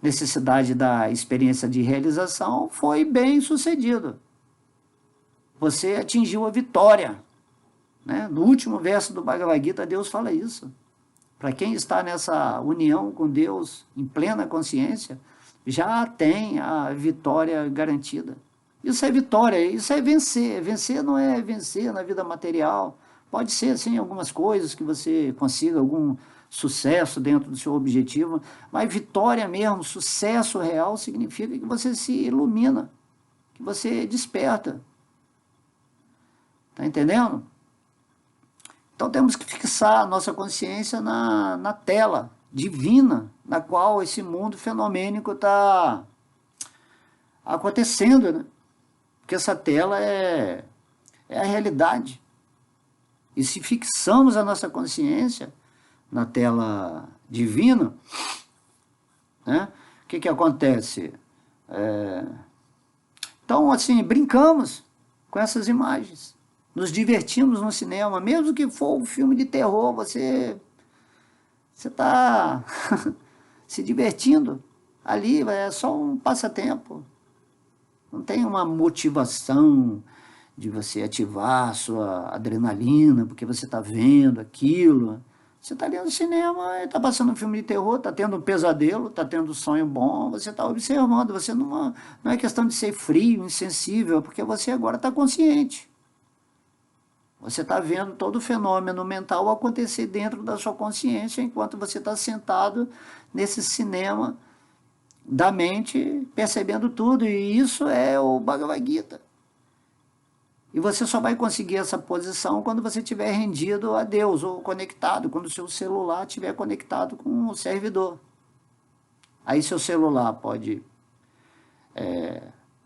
necessidade da experiência de realização, foi bem sucedido. Você atingiu a vitória. Né? No último verso do Bhagavad Gita, Deus fala isso. Para quem está nessa união com Deus, em plena consciência, já tem a vitória garantida. Isso é vitória, isso é vencer. Vencer não é vencer na vida material. Pode ser, assim, algumas coisas que você consiga algum sucesso dentro do seu objetivo, mas vitória mesmo, sucesso real, significa que você se ilumina, que você desperta. Está entendendo? Então temos que fixar a nossa consciência na tela divina, na qual esse mundo fenomênico está acontecendo, né? Porque essa tela é a realidade. E se fixamos a nossa consciência na tela divina, né? O que acontece? Então, assim, brincamos com essas imagens. Nos divertimos no cinema, mesmo que for um filme de terror, você está se divertindo ali, é só um passatempo. Não tem uma motivação de você ativar a sua adrenalina, porque você está vendo aquilo. Você está ali no cinema, está passando um filme de terror, está tendo um pesadelo, está tendo um sonho bom, você está observando. Você não é questão de ser frio, insensível, porque você agora está consciente. Você está vendo todo o fenômeno mental acontecer dentro da sua consciência, enquanto você está sentado nesse cinema da mente, percebendo tudo. E isso é o Bhagavad Gita. E você só vai conseguir essa posição quando você estiver rendido a Deus, ou conectado, quando o seu celular estiver conectado com o servidor. Aí seu celular pode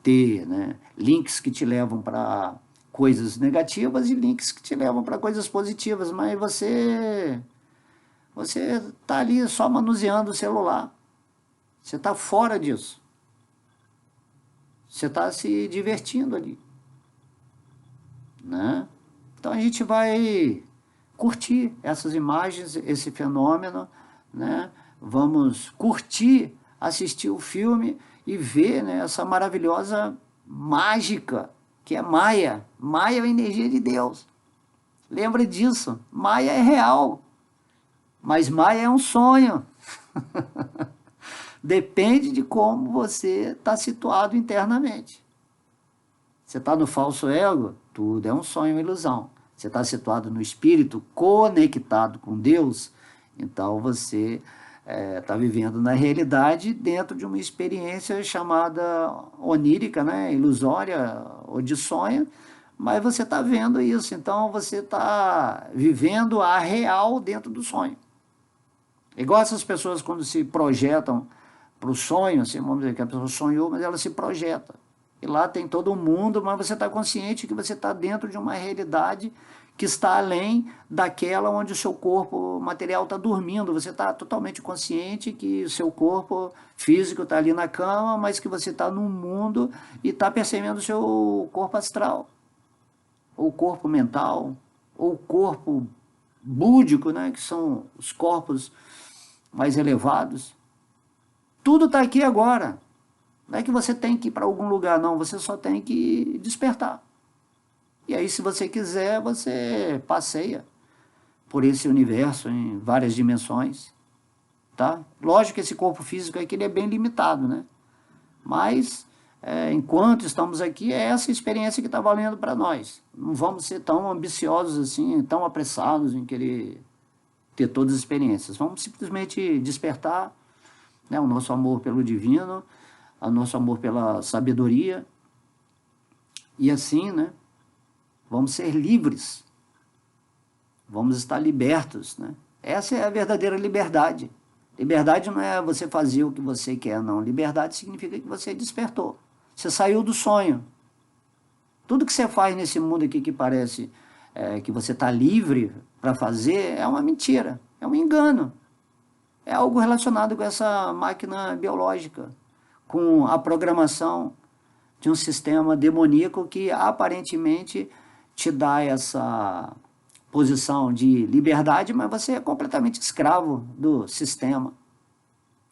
ter, né, links que te levam para coisas negativas e links que te levam para coisas positivas, mas você está ali só manuseando o celular. Você está fora disso. Você está se divertindo ali. Né? Então a gente vai curtir essas imagens, esse fenômeno, né? Vamos curtir, assistir o filme e ver, né, essa maravilhosa mágica que é Maya. Maya é a energia de Deus. Lembra disso? Maya é real. Mas Maia é um sonho. Depende de como você está situado internamente. Você está no falso ego, tudo é um sonho, uma ilusão. Você está situado no espírito, conectado com Deus, então você está vivendo na realidade dentro de uma experiência chamada onírica, né? Ilusória ou de sonho, mas você está vendo isso, então você está vivendo a real dentro do sonho. Igual essas pessoas quando se projetam para o sonho, assim, vamos dizer que a pessoa sonhou, mas ela se projeta. E lá tem todo o mundo, mas você está consciente que você está dentro de uma realidade que está além daquela onde o seu corpo material está dormindo. Você está totalmente consciente que o seu corpo físico está ali na cama, mas que você está no mundo e está percebendo o seu corpo astral, ou corpo mental, ou corpo búdico, né, que são os corpos mais elevados. Tudo está aqui agora. Não é que você tem que ir para algum lugar, não. Você só tem que despertar. E aí, se você quiser, você passeia por esse universo em várias dimensões. Tá? Lógico que esse corpo físico aqui ele é bem limitado, né? Mas, enquanto estamos aqui, é essa experiência que está valendo para nós. Não vamos ser tão ambiciosos assim, tão apressados em querer ter todas as experiências. Vamos simplesmente despertar, né, o nosso amor pelo divino, o nosso amor pela sabedoria, e assim, né, vamos ser livres, vamos estar libertos, né? Essa é a verdadeira liberdade. Liberdade não é você fazer o que você quer, não. Liberdade significa que você despertou, você saiu do sonho. Tudo que você faz nesse mundo aqui que parece que você está livre para fazer é uma mentira, é um engano. É algo relacionado com essa máquina biológica, com a programação de um sistema demoníaco que aparentemente te dá essa posição de liberdade, mas você é completamente escravo do sistema,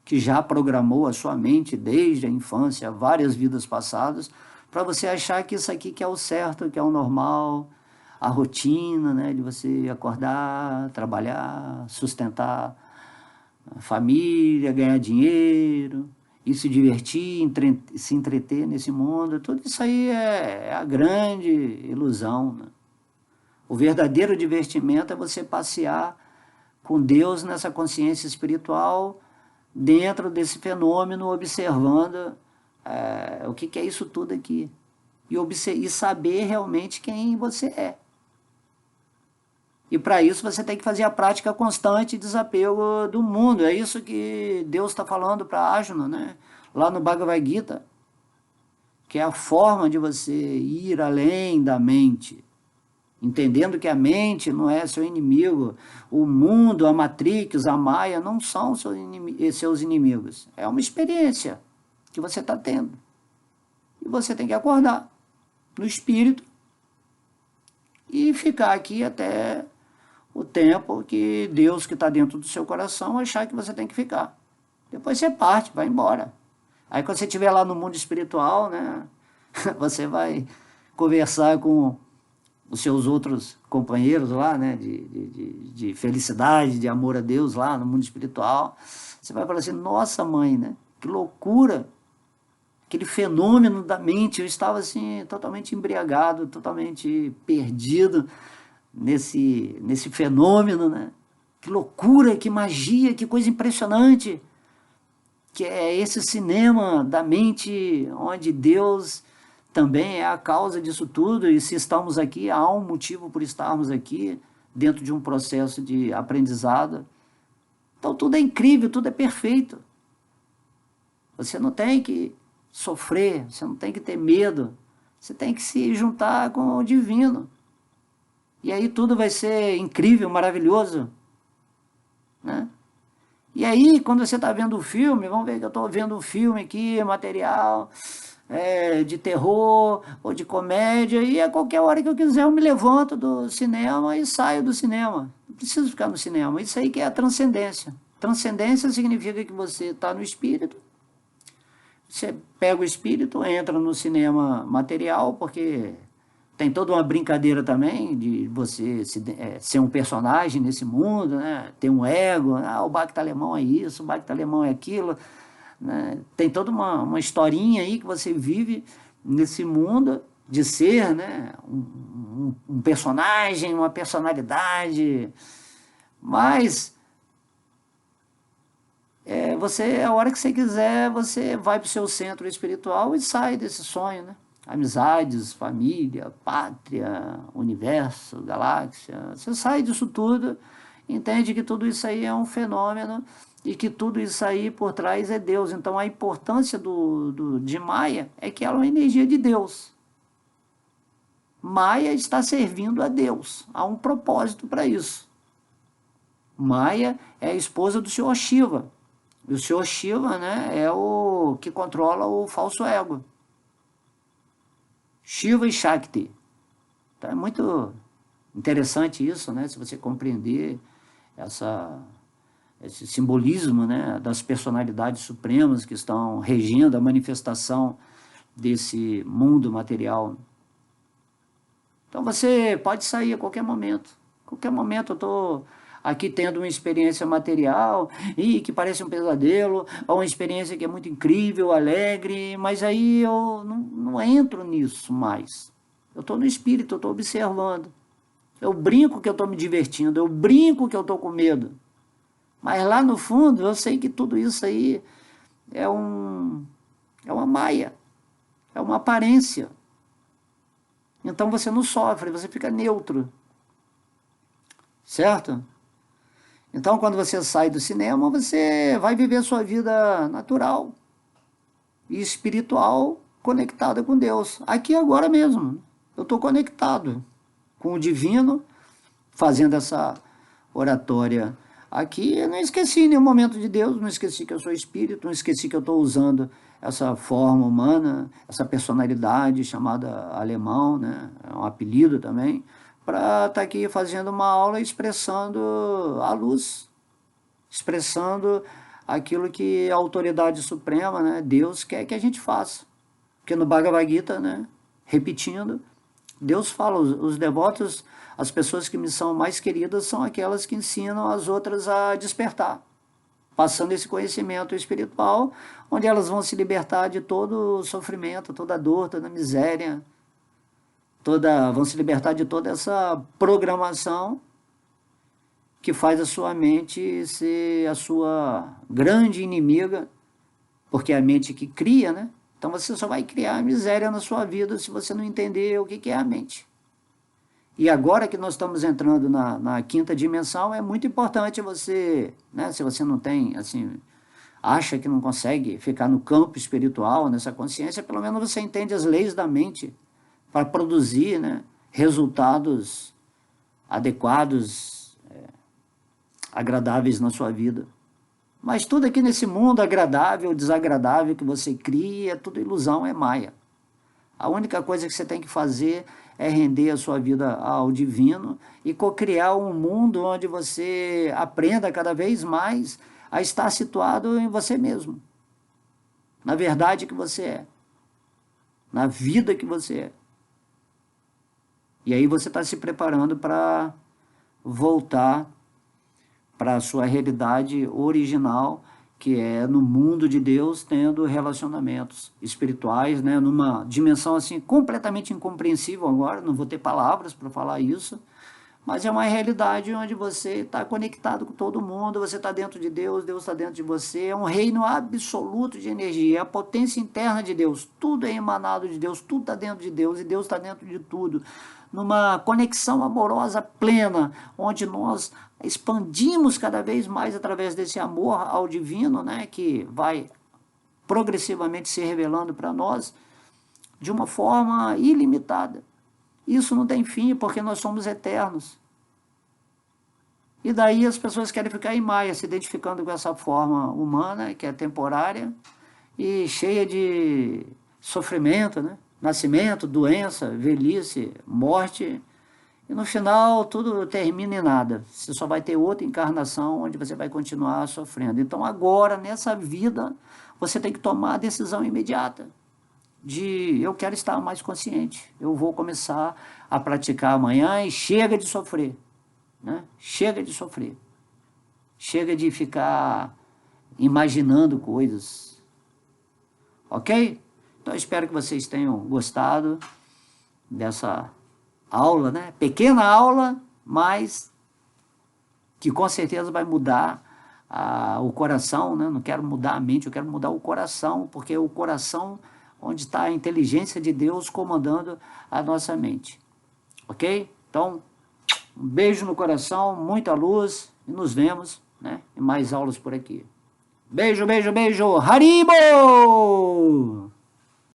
que já programou a sua mente desde a infância, várias vidas passadas, para você achar que isso aqui que é o certo, que é o normal, a rotina, né, de você acordar, trabalhar, sustentar a família, ganhar dinheiro, e se divertir, se entreter nesse mundo. Tudo isso aí é a grande ilusão, né? O verdadeiro divertimento é você passear com Deus nessa consciência espiritual, dentro desse fenômeno, observando o que é isso tudo aqui. E saber realmente quem você é. E para isso você tem que fazer a prática constante de desapego do mundo. É isso que Deus está falando para Arjuna, né? Lá no Bhagavad Gita, que é a forma de você ir além da mente, entendendo que a mente não é seu inimigo, o mundo, a Matrix, a Maia não são seus inimigos. É uma experiência que você está tendo. E você tem que acordar no espírito e ficar aqui até o tempo que Deus que está dentro do seu coração achar que você tem que ficar. Depois você parte, vai embora. Aí quando você estiver lá no mundo espiritual, né, você vai conversar com os seus outros companheiros lá, né, de felicidade, de amor a Deus lá no mundo espiritual. Você vai falar assim, nossa mãe, né, que loucura, aquele fenômeno da mente, eu estava assim totalmente embriagado, totalmente perdido nesse fenômeno, né? Que loucura, que magia, que coisa impressionante, que é esse cinema da mente, onde Deus também é a causa disso tudo, e se estamos aqui, há um motivo por estarmos aqui, dentro de um processo de aprendizado. Então tudo é incrível, tudo é perfeito. Você não tem que sofrer, você não tem que ter medo, você tem que se juntar com o divino. E aí tudo vai ser incrível, maravilhoso, né? E aí, quando você está vendo o filme, vamos ver que eu estou vendo um filme aqui, material de terror ou de comédia, e a qualquer hora que eu quiser eu me levanto do cinema e saio do cinema. Não preciso ficar no cinema. Isso aí que é a transcendência. Transcendência significa que você está no espírito, você pega o espírito, entra no cinema material, porque Tem toda uma brincadeira também de você ser um personagem nesse mundo, né? Ter um ego, o Bacta alemão é isso, o Bacta alemão é aquilo, né? Tem toda uma historinha aí que você vive nesse mundo de ser, né? Um personagem, uma personalidade, mas a hora que você quiser, você vai para o seu centro espiritual e sai desse sonho, né? Amizades, família, pátria, universo, galáxia. Você sai disso tudo, entende que tudo isso aí é um fenômeno e que tudo isso aí por trás é Deus. Então a importância de Maia é que ela é uma energia de Deus. Maia está servindo a Deus, há um propósito para isso. Maia é a esposa do Senhor Shiva. E o Senhor Shiva, né, é o que controla o falso ego. Shiva e Shakti. Então é muito interessante isso, né, se você compreender esse simbolismo, né, das personalidades supremas que estão regendo a manifestação desse mundo material. Então você pode sair a qualquer momento. A qualquer momento eu estou aqui tendo uma experiência material e que parece um pesadelo, ou uma experiência que é muito incrível, alegre, mas aí eu não entro nisso mais. Eu estou no espírito, eu estou observando. Eu brinco que eu estou me divertindo, eu brinco que eu estou com medo. Mas lá no fundo eu sei que tudo isso aí é uma maia, é uma aparência. Então você não sofre, você fica neutro. Certo? Então, quando você sai do cinema, você vai viver a sua vida natural e espiritual conectada com Deus. Aqui agora mesmo. Eu estou conectado com o divino, fazendo essa oratória aqui. Eu não esqueci em nenhum momento de Deus, não esqueci que eu sou espírito, não esqueci que eu estou usando essa forma humana, essa personalidade chamada alemão, né? É um apelido também, para estar aqui fazendo uma aula expressando a luz, expressando aquilo que a autoridade suprema, né, Deus, quer que a gente faça. Porque no Bhagavad Gita, né, repetindo, Deus fala, os devotos, as pessoas que me são mais queridas são aquelas que ensinam as outras a despertar, passando esse conhecimento espiritual, onde elas vão se libertar de todo o sofrimento, toda a dor, toda a miséria, vão se libertar de toda essa programação que faz a sua mente ser a sua grande inimiga, porque é a mente que cria, né? Então você só vai criar miséria na sua vida se você não entender o que é a mente. E agora que nós estamos entrando na quinta dimensão, é muito importante você, né, se você não tem, assim, acha que não consegue ficar no campo espiritual, nessa consciência, pelo menos você entende as leis da mente para produzir, né, resultados adequados, agradáveis na sua vida. Mas tudo aqui nesse mundo agradável, desagradável que você cria, é tudo ilusão, é maia. A única coisa que você tem que fazer é render a sua vida ao divino e cocriar um mundo onde você aprenda cada vez mais a estar situado em você mesmo, na verdade que você é, na vida que você é. E aí você está se preparando para voltar para a sua realidade original, que é no mundo de Deus, tendo relacionamentos espirituais, né, numa dimensão assim completamente incompreensível agora, não vou ter palavras para falar isso, mas é uma realidade onde você está conectado com todo mundo, você está dentro de Deus, Deus está dentro de você, é um reino absoluto de energia, é a potência interna de Deus, tudo é emanado de Deus, tudo está dentro de Deus, e Deus está dentro de tudo, numa conexão amorosa plena, onde nós expandimos cada vez mais através desse amor ao divino, né, que vai progressivamente se revelando para nós de uma forma ilimitada. Isso não tem fim, porque nós somos eternos. E daí as pessoas querem ficar em maia, se identificando com essa forma humana, que é temporária e cheia de sofrimento, né? Nascimento, doença, velhice, morte. E no final tudo termina em nada. Você só vai ter outra encarnação onde você vai continuar sofrendo. Então agora, nessa vida, você tem que tomar a decisão imediata. de eu quero estar mais consciente. Eu vou começar a praticar amanhã e chega de sofrer, né? Chega de sofrer. Chega de ficar imaginando coisas. Ok? Então, eu espero que vocês tenham gostado dessa aula, né? Pequena aula, mas que com certeza vai mudar o coração, né? Não quero mudar a mente, eu quero mudar o coração, porque é o coração onde está a inteligência de Deus comandando a nossa mente. Ok? Então, um beijo no coração, muita luz e nos vemos, né, em mais aulas por aqui. Beijo, beijo, beijo. Haribo!